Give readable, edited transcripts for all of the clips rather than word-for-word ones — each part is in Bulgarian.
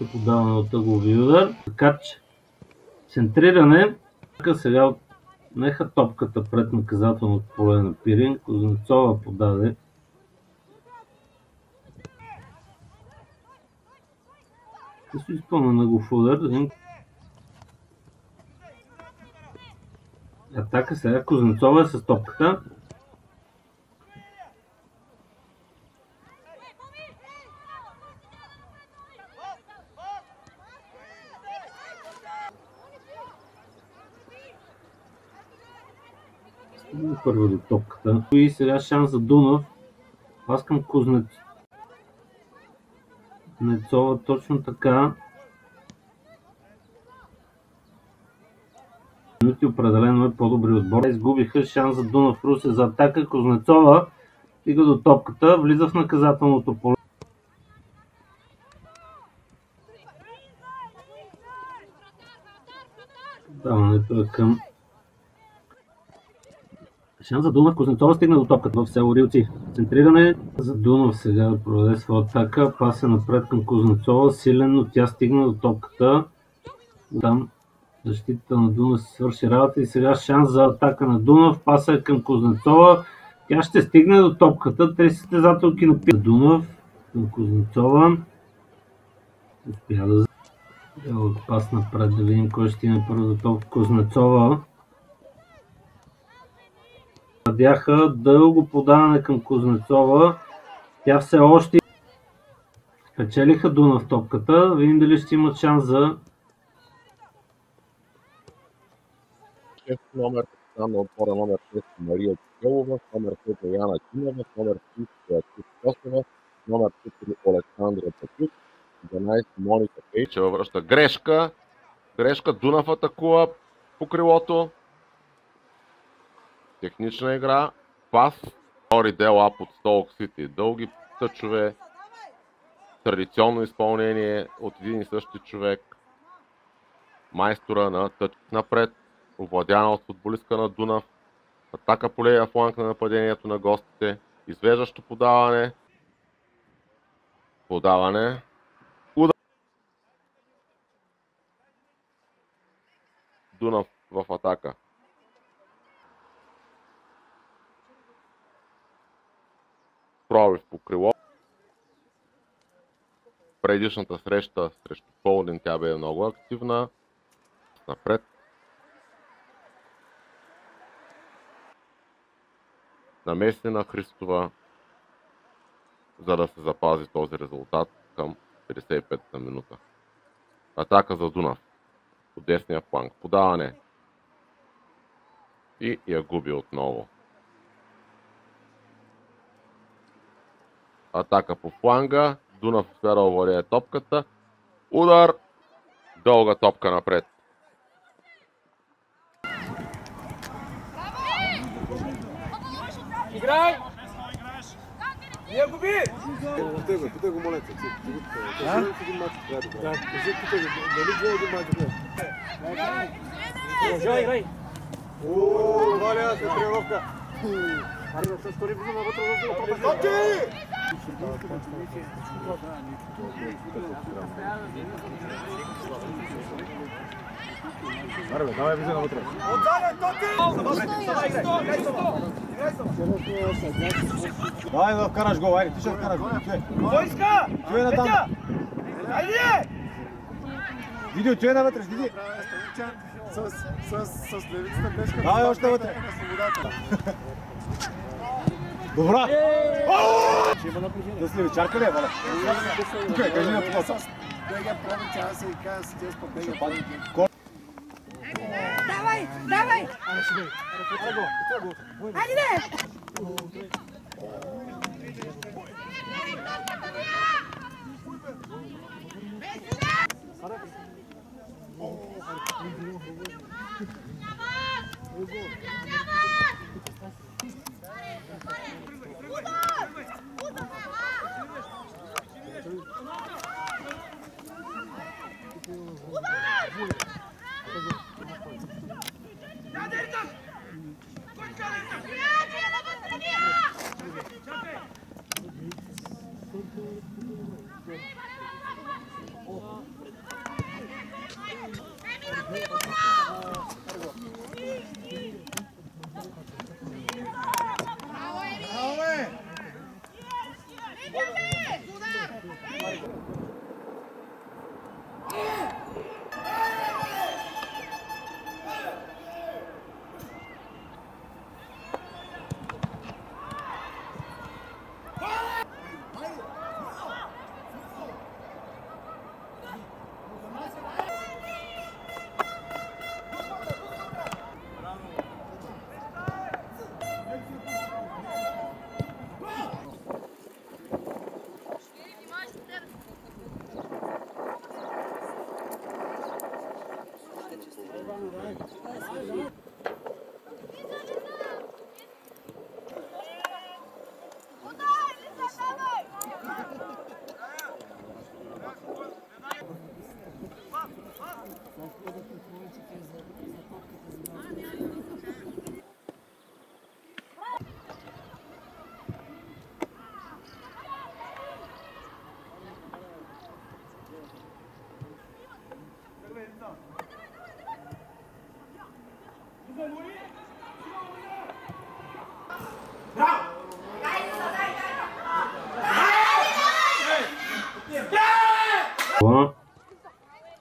следващото подаване от ъглови удар. Така че центриране. Сега отнеха топката пред наказателното поле на Пирин. Кузнецова подаде. Също изпълнен ъглов удар. Атака сега. Кузнецова е с топката. Първо до топката. И сега шанс за Дунав. Аз към Кузнецова точно така. Минути определено е по-добри отбор. Изгубиха шанс за Дунав. Русе за атака. Кузнецова стига до топката. Влиза в наказателното поле. Даването е към шанс за Дунав. Кузнецова стигна до топката в село Рилци. Центриране за Дунав сега да проведе своя атака. Паса напред към Кузнецова. Силен, но тя стигна до топката. Там защита на Дунав се свърши работа и сега шанс за атака на Дунав. Паса е към Кузнецова. Тя ще стигне до топката. Три състезателки на Дунав към Кузнецова. Успя да пас напред, да видим кой ще има първо до топка. Кузнецова. Надяха дълго подаване към Кузнецова. Тя все още спечелиха Дунав топката. Видим дали ще имат шанс за номер на отбора номер 6 Мария Пикелова, номер 5 Яна Тинева, номер 3 Беатрис Костова, номер 4 Александра Петюк, 12 Моника Пейчева връща грешка. Дунав атакува по крилото. Технична игра. Пас. Втори дел ап от Столк Сити. Дълги тъчове. Традиционно изпълнение от един и същи човек. Майстора на тъч напред. Овладяна от футболистка на Дунав. Атака по левия фланг на нападението на гостите. Извеждащо подаване. Удар. Дунав в атака. Пробив по крило. Предишната среща срещу Полдин тя бе много активна. Напред. Намеси на Христова, за да се запази този резултат към 55-та минута. Атака за Дунав. По десния фланг. Подаване. И я губи отново. Атака по фланга. Дунав успя да овладее топката. Удар. Дълга топка напред. Играй! Я губи! Питай го, моля те. Един мач играе добре. Питай го, дали гледа един мач добре? Играй! Ооо, Валя, се тренировка. Аре, се стори влиза навътре в Стоки! Аре, бе, давай влиза навътре. Отзаде, Тоти! Давай да вкараш гол, айде, ти ще вкараш гол. Кой иска? Чуй на там. Айде! Видео, чуй навътре, следи. С левицата бешка. Давай още навътре. Добра! Да си левичарка ли е, Валя? Тук е, кажи на това. Бега проби, че аз се и кажа с тези побега. Давай, давай! Айде!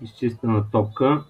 Изчистена топка.